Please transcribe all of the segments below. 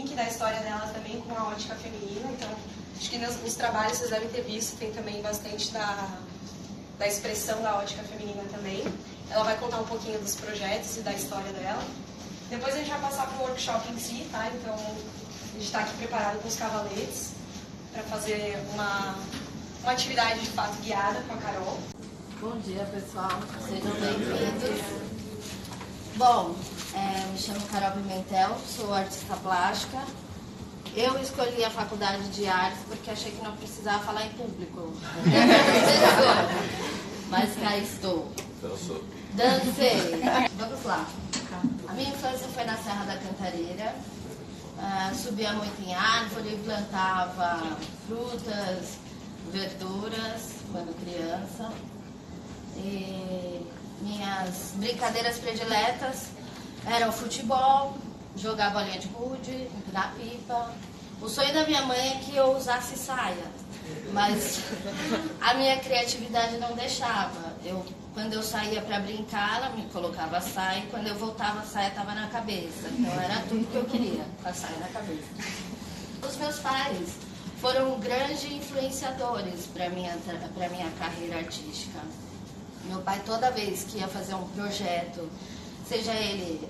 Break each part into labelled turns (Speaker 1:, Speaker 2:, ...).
Speaker 1: link da história dela também com a ótica feminina, então acho que nos trabalhos vocês devem ter visto, tem também bastante da expressão da ótica feminina também. Ela vai contar um pouquinho dos projetos e da história dela. Depois a gente vai passar para o workshop em si, tá? Então a gente está aqui preparado com os cavaletes para fazer uma atividade de fato guiada com a Carol.
Speaker 2: Bom dia, pessoal. Sejam bem-vindos. Bom, me chamo Carol Pimentel, sou artista plástica. Eu escolhi a faculdade de artes porque achei que não precisava falar em público. Mas cá estou. Dancei. Vamos lá. A minha infância foi na Serra da Cantareira. Subia muito em árvore, plantava frutas, verduras quando criança. E minhas brincadeiras prediletas eram futebol, jogar bolinha de gude, empinar pipa. O sonho da minha mãe é que eu usasse saia, mas a minha criatividade não deixava. Quando eu saía para brincar, ela me colocava a saia, e quando eu voltava, a saia estava na cabeça. Então era tudo que eu queria, com a saia na cabeça. Os meus pais foram grandes influenciadores para minha carreira artística. Meu pai, toda vez que ia fazer um projeto, seja ele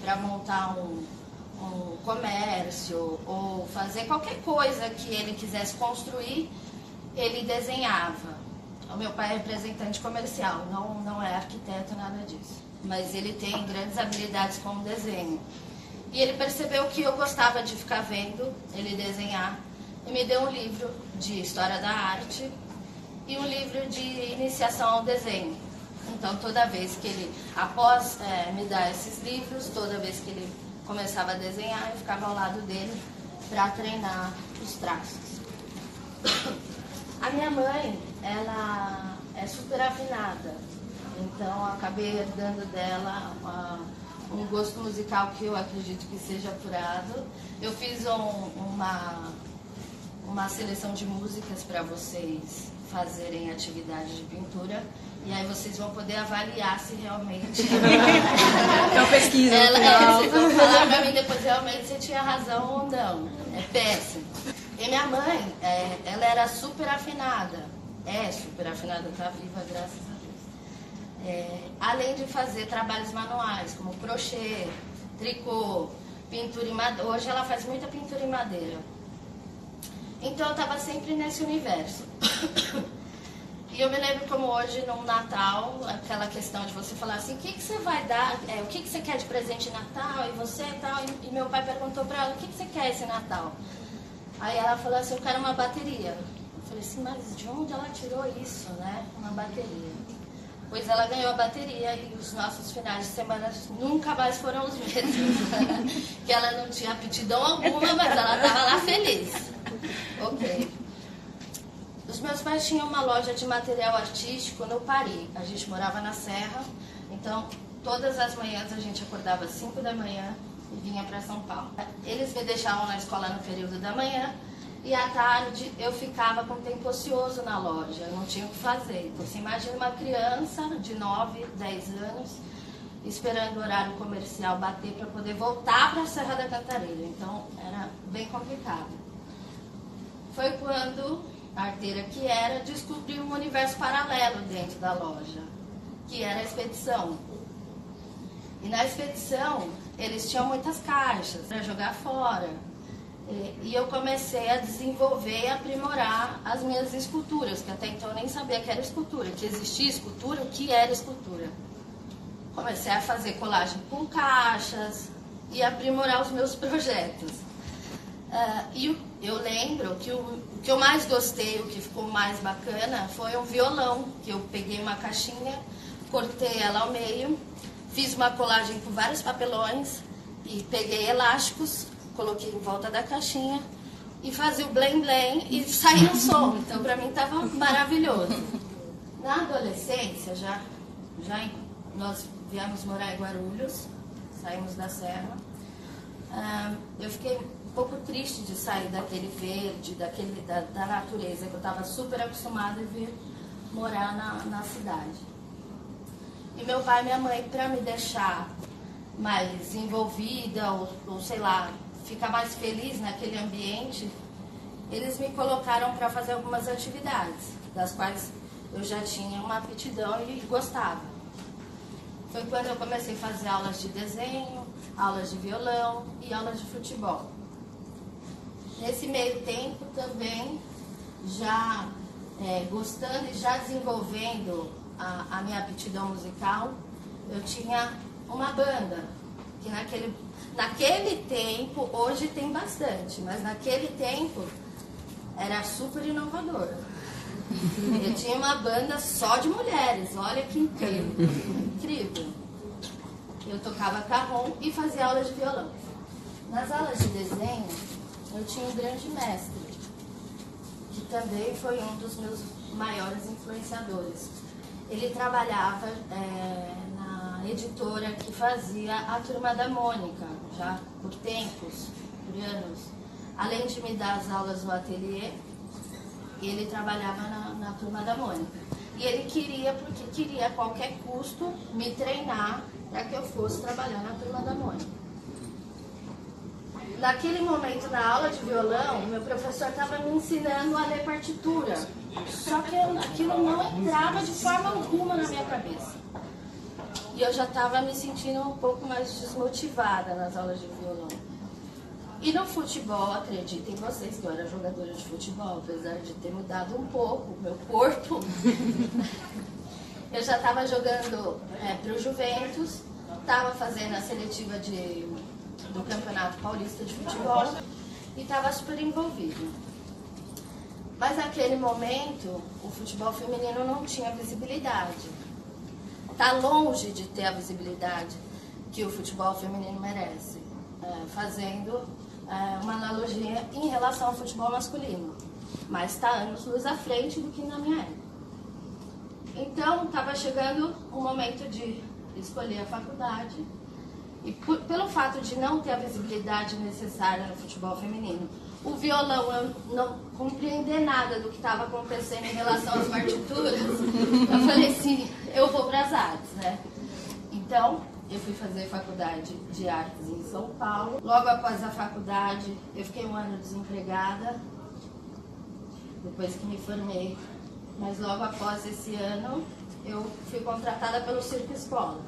Speaker 2: para montar um comércio ou fazer qualquer coisa que ele quisesse construir, ele desenhava. O meu pai é representante comercial, não é arquiteto, nada disso. Mas ele tem grandes habilidades com o desenho. E ele percebeu que eu gostava de ficar vendo ele desenhar e me deu um livro de História da Arte e um livro de iniciação ao desenho. Então, toda vez que ele, após me dar esses livros, toda vez que ele começava a desenhar, eu ficava ao lado dele para treinar os traços. A minha mãe, ela é super afinada, então eu acabei herdando dela um gosto musical que eu acredito que seja apurado. Eu fiz uma seleção de músicas para vocês fazerem atividade de pintura e aí vocês vão poder avaliar se realmente...
Speaker 3: Então pesquisa.
Speaker 2: Vocês vão falar para mim depois realmente se tinha razão ou não. É péssimo. E minha mãe, ela era super afinada. É super afinada, está viva, graças a Deus. Além de fazer trabalhos manuais, como crochê, tricô, pintura em madeira. Hoje ela faz muita pintura em madeira. Então eu estava sempre nesse universo. E eu me lembro como hoje, no Natal, aquela questão de você falar assim, o que você vai dar, o que você quer de presente de Natal, e você e tal. E meu pai perguntou para ela, o que você quer esse Natal? Aí ela falou assim, eu quero uma bateria. Eu falei assim, mas de onde ela tirou isso, né? Uma bateria. Pois ela ganhou a bateria e os nossos finais de semana nunca mais foram os mesmos. Que ela não tinha aptidão alguma, mas ela estava lá feliz. Ok. Os meus pais tinham uma loja de material artístico no Pari. A gente morava na Serra, então todas as manhãs a gente acordava às 5 da manhã e vinha para São Paulo. Eles me deixavam na escola no período da manhã e à tarde eu ficava com tempo ocioso na loja, eu não tinha o que fazer. Então você imagina uma criança de 9, 10 anos esperando o horário comercial bater para poder voltar para a Serra da Cantareira. Então era bem complicado. Foi quando a arteira que era descobriu um universo paralelo dentro da loja, que era a expedição. E na expedição eles tinham muitas caixas para jogar fora. E eu comecei a desenvolver e aprimorar as minhas esculturas, que até então eu nem sabia que era escultura, que existia escultura, o que era escultura. Comecei a fazer colagem com caixas e aprimorar os meus projetos. E eu lembro que o que eu mais gostei, o que ficou mais bacana, foi um violão, que eu peguei uma caixinha, cortei ela ao meio, fiz uma colagem com vários papelões e peguei elásticos, coloquei em volta da caixinha e fazia o blém blém e saía o som. Então para mim estava maravilhoso. Na adolescência, nós viemos morar em Guarulhos, saímos da Serra. Eu fiquei um pouco triste de sair daquele verde, da natureza, que eu estava super acostumada a vir morar na cidade. E meu pai e minha mãe, para me deixar mais envolvida, ou sei lá, ficar mais feliz naquele ambiente, eles me colocaram para fazer algumas atividades, das quais eu já tinha uma aptidão e gostava. Foi quando eu comecei a fazer aulas de desenho, aulas de violão e aulas de futebol. Nesse meio tempo também, já gostando e já desenvolvendo a minha aptidão musical, eu tinha uma banda, que naquele tempo, hoje tem bastante, mas naquele tempo era super inovador. Eu tinha uma banda só de mulheres, olha que incrível, incrível. Eu tocava carrom e fazia aulas de violão. Nas aulas de desenho, eu tinha um grande mestre, que também foi um dos meus maiores influenciadores. Ele trabalhava na editora que fazia a Turma da Mônica, já por tempos, por anos. Além de me dar as aulas no ateliê, ele trabalhava na Turma da Mônica. E ele porque queria a qualquer custo me treinar para que eu fosse trabalhar na Turma da Mônica. Naquele momento, na aula de violão, meu professor estava me ensinando a ler partitura. Só que aquilo não entrava de forma alguma na minha cabeça. E eu já estava me sentindo um pouco mais desmotivada nas aulas de violão. E no futebol, acreditem vocês que eu era jogadora de futebol, apesar de ter mudado um pouco o meu corpo. Eu já estava jogando para o Juventus, estava fazendo a seletiva do Campeonato Paulista de Futebol e estava super envolvido. Mas naquele momento, o futebol feminino não tinha visibilidade. Está longe de ter a visibilidade que o futebol feminino merece, fazendo uma analogia em relação ao futebol masculino. Mas está anos-luz à frente do que na minha época. Então, estava chegando o momento de escolher a faculdade. E pelo fato de não ter a visibilidade necessária no futebol feminino, o violão, eu não compreender nada do que estava acontecendo em relação às partituras, eu falei assim, eu vou para as artes, né? Então, eu fui fazer faculdade de artes em São Paulo. Logo após a faculdade, eu fiquei um ano desempregada, depois que me formei. Mas logo após esse ano, eu fui contratada pelo Circo Escola.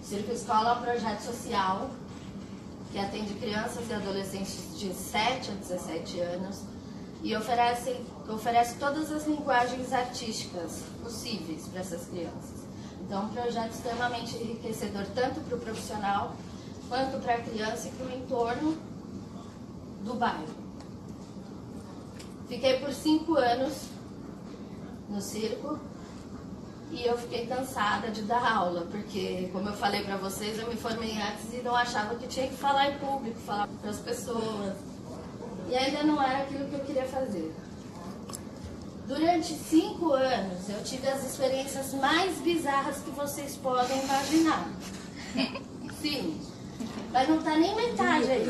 Speaker 2: O Circo Escola é um projeto social que atende crianças e adolescentes de 7 a 17 anos e oferece todas as linguagens artísticas possíveis para essas crianças. Então, é um projeto extremamente enriquecedor tanto para o profissional quanto para a criança e para o entorno do bairro. Fiquei por 5 anos no circo. E eu fiquei cansada de dar aula, porque, como eu falei para vocês, eu me formei em artes e não achava que tinha que falar em público, falar para as pessoas. E ainda não era aquilo que eu queria fazer. Durante 5 anos, eu tive as experiências mais bizarras que vocês podem imaginar. Sim, mas não tá nem metade aí.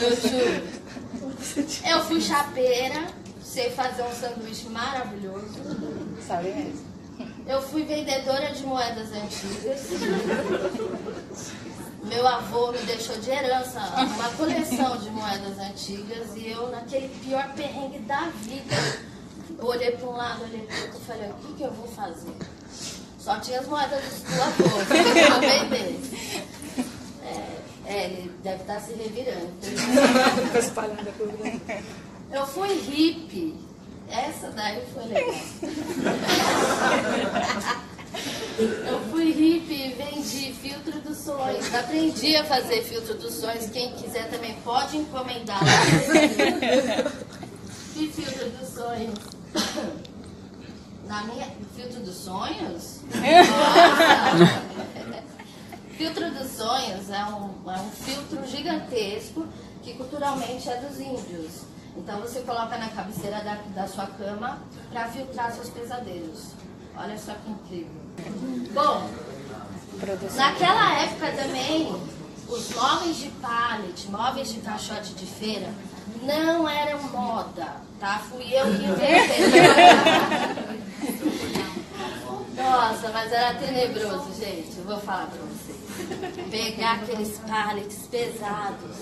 Speaker 2: Eu juro. Eu fui chapeira. Sei fazer um sanduíche maravilhoso.
Speaker 3: Sabe mesmo.
Speaker 2: Eu fui vendedora de moedas antigas. Meu avô me deixou de herança uma coleção de moedas antigas e eu, naquele pior perrengue da vida, eu olhei para um lado, olhei para o outro e falei, o que eu vou fazer? Só tinha as moedas do avô, eu vou vender. Ele deve estar se revirando.
Speaker 3: Ficou espalhando por aí.
Speaker 2: Eu fui hippie. Essa daí foi legal. Eu fui hippie e vendi filtro dos sonhos. Aprendi a fazer filtro dos sonhos. Quem quiser também pode encomendar lá. E filtro dos sonhos. Filtro dos sonhos? Nossa! Filtro dos sonhos é um filtro gigantesco que culturalmente é dos índios. Então você coloca na cabeceira da sua cama para filtrar seus pesadelos. Olha só que incrível. Bom, naquela época também, os móveis de pallet, móveis de caixote de feira, não eram moda, tá? Fui eu que inventei. Nossa, mas era tenebroso, gente. Eu vou falar pra vocês. pegar aqueles pallets pesados,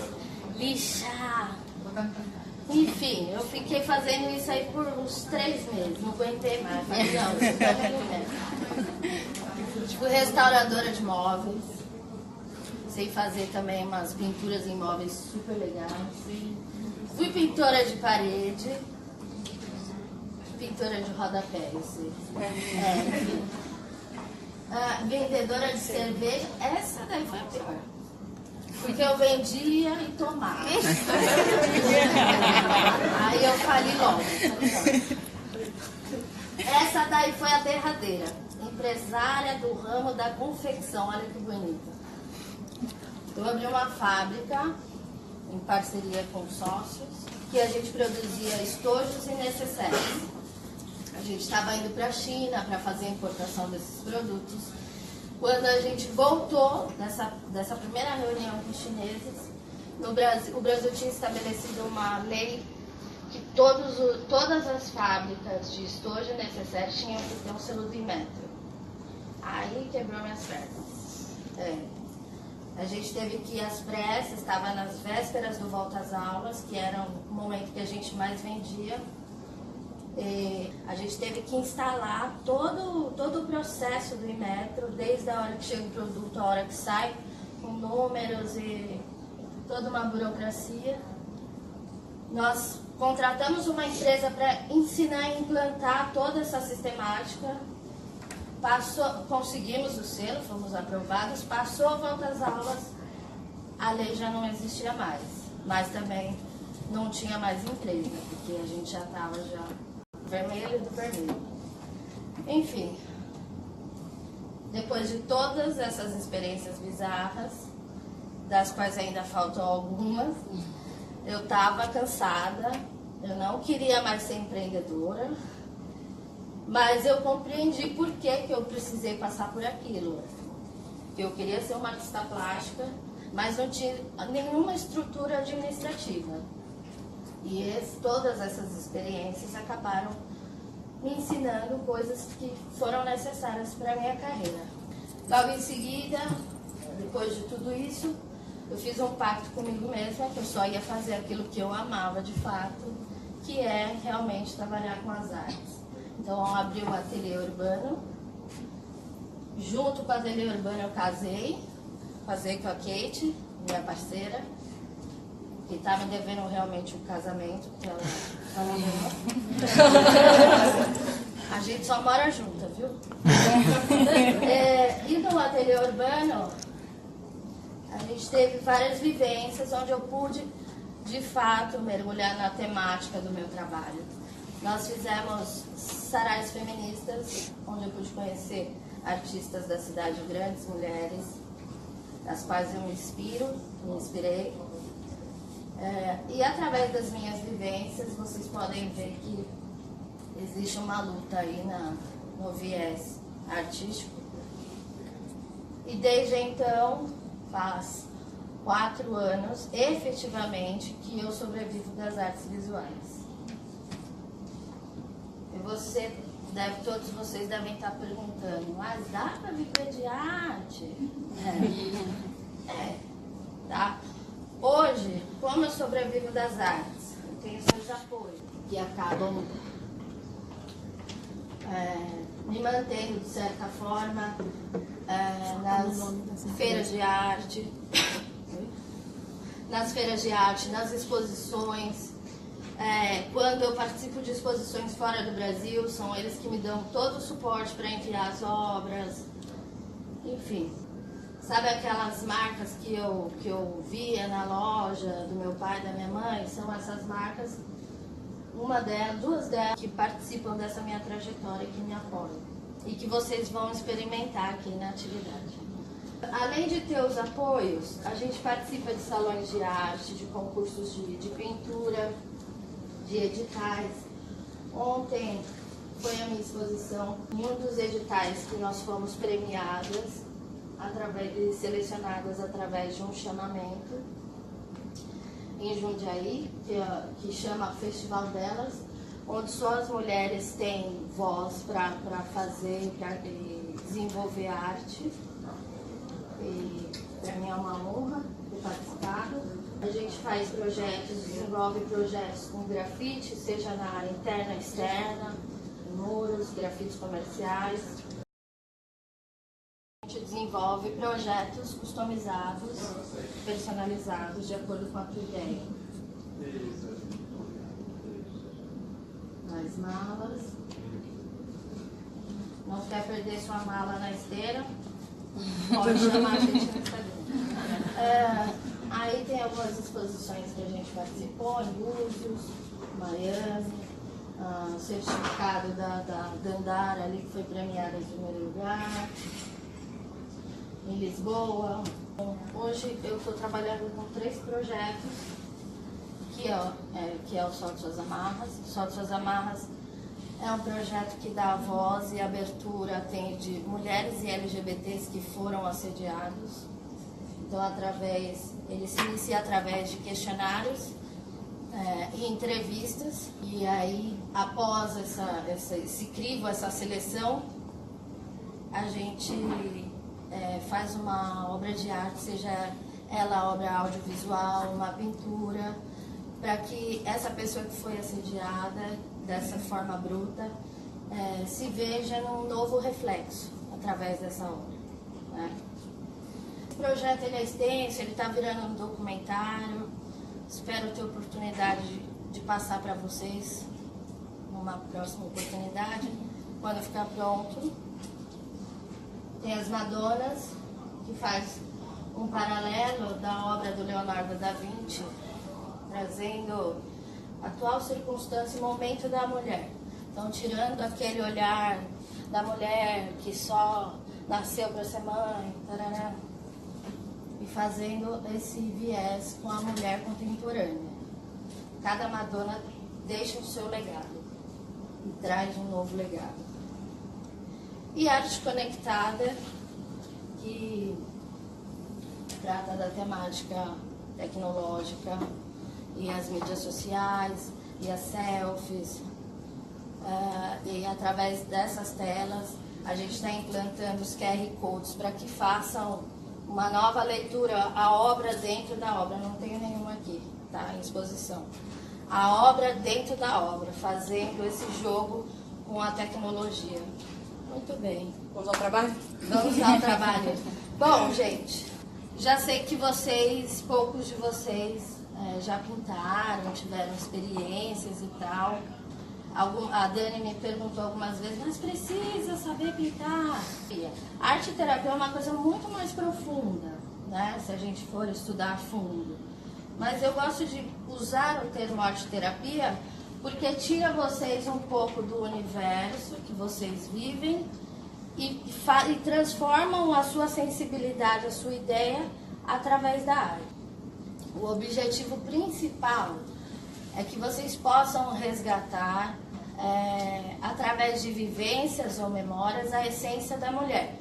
Speaker 2: lixar. Enfim, eu fiquei fazendo isso aí por uns 3 meses, não aguentei mais. Falei, não, isso tá muito mesmo. Fui restauradora de móveis, sei fazer também umas pinturas em móveis super legais. Fui pintora de parede, pintora de rodapé, eu sei. Enfim. Vendedora de cerveja, essa daí foi a pior. Porque eu vendia e tomava. Aí eu falei logo. Essa daí foi a derradeira. Empresária do ramo da confecção, olha que bonita. Eu abri uma fábrica, em parceria com sócios, que a gente produzia estojos e necessários. A gente estava indo para a China para fazer a importação desses produtos. Quando a gente voltou dessa primeira reunião com os chineses, o Brasil tinha estabelecido uma lei que todas as fábricas de estojo e necessário tinham que ter um selo do Inmetro. Aí quebrou minhas pernas. A gente teve que ir às pressas, estava nas vésperas do volta às aulas, que era o momento que a gente mais vendia. A gente teve que instalar todo o processo do Inmetro, desde a hora que chega o produto, a hora que sai, com números e toda uma burocracia. Nós contratamos uma empresa para ensinar e implantar toda essa sistemática. Conseguimos o selo, fomos aprovados, passou a volta às aulas, a lei já não existia mais, mas também não tinha mais empresa, porque a gente já estava vermelho do vermelho. Enfim, depois de todas essas experiências bizarras, das quais ainda faltam algumas, eu estava cansada, eu não queria mais ser empreendedora, mas eu compreendi por que eu precisei passar por aquilo. Eu queria ser uma artista plástica, mas não tinha nenhuma estrutura administrativa. E todas essas experiências acabaram me ensinando coisas que foram necessárias para a minha carreira. Logo em seguida, depois de tudo isso, eu fiz um pacto comigo mesma que eu só ia fazer aquilo que eu amava de fato, que é realmente trabalhar com as artes. Então eu abri o Ateliê Urbano. Junto com o Ateliê Urbano eu casei com a Kate, minha parceira, que está me devendo realmente um casamento, porque ela a gente só mora junta, viu? E no Ateliê Urbano, a gente teve várias vivências onde eu pude, de fato, mergulhar na temática do meu trabalho. Nós fizemos sarais feministas, onde eu pude conhecer artistas da cidade, grandes mulheres, das quais eu me inspirei. E através das minhas vivências, vocês podem ver que existe uma luta aí no viés artístico. E desde então, faz 4 anos, efetivamente, que eu sobrevivo das artes visuais. E todos vocês devem estar perguntando, mas dá para viver de arte? Tá? Hoje, como eu sobrevivo das artes? Eu tenho seus apoios, que acabam me mantendo, de certa forma, nas feiras de arte, nas exposições. Quando eu participo de exposições fora do Brasil, são eles que me dão todo o suporte para enviar as obras. Enfim, sabe aquelas marcas que eu via na loja do meu pai e da minha mãe? São essas marcas, duas delas que participam dessa minha trajetória e que me apoiam. E que vocês vão experimentar aqui na atividade. Além de ter os apoios, a gente participa de salões de arte, de concursos de pintura, de editais. Ontem foi a minha exposição em um dos editais que nós fomos premiadas, selecionadas através de um chamamento em Jundiaí, que chama Festival Delas, onde só as mulheres têm voz para fazer, para desenvolver arte. e para mim é uma honra ter participado. A gente faz projetos, desenvolve projetos com grafite, seja na área interna e externa, muros, grafites comerciais. A gente desenvolve projetos customizados, personalizados, de acordo com a tua ideia. As malas. Não quer perder sua mala na esteira? Pode chamar a gente no Instagram. Aí tem algumas exposições que a gente participou, em Búzios, Miami, certificado da Dandara ali, que foi premiada em primeiro lugar, em Lisboa. Hoje eu estou trabalhando com 3 projetos, que é o Solte Suas Amarras. O Solte Suas Amarras é um projeto que dá voz e abertura, atende mulheres e LGBTs que foram assediados. Então, ele se inicia através de questionários e entrevistas. E aí, após esse crivo, essa seleção, a gente faz uma obra de arte, seja ela obra audiovisual, uma pintura, para que essa pessoa que foi assediada dessa forma bruta se veja num novo reflexo através dessa obra, né? O projeto ele é extenso, ele está virando um documentário. Espero ter oportunidade de passar para vocês numa próxima oportunidade, quando ficar pronto. Tem as Madonas, que faz um paralelo da obra do Leonardo da Vinci, trazendo a atual circunstância e momento da mulher. Então, tirando aquele olhar da mulher que só nasceu para ser mãe, tarará, e fazendo esse viés com a mulher contemporânea. Cada Madonna deixa o seu legado e traz um novo legado. E Arte Conectada, que trata da temática tecnológica e as mídias sociais e as selfies. E através dessas telas a gente está implantando os QR Codes para que façam uma nova leitura, a obra dentro da obra. Não tenho nenhuma aqui, tá? Em exposição. A obra dentro da obra, fazendo esse jogo com a tecnologia. Muito bem.
Speaker 3: Vamos ao trabalho?
Speaker 2: Vamos ao trabalho. Bom, gente, já sei que poucos de vocês já pintaram, tiveram experiências e tal. A Dani me perguntou algumas vezes, mas precisa saber pintar? A arte terapia é uma coisa muito mais profunda, né? Se a gente for estudar a fundo. Mas eu gosto de usar o termo arte terapia porque tira vocês um pouco do universo que vocês vivem e transformam a sua sensibilidade, a sua ideia através da arte. O objetivo principal é que vocês possam resgatar, através de vivências ou memórias, a essência da mulher.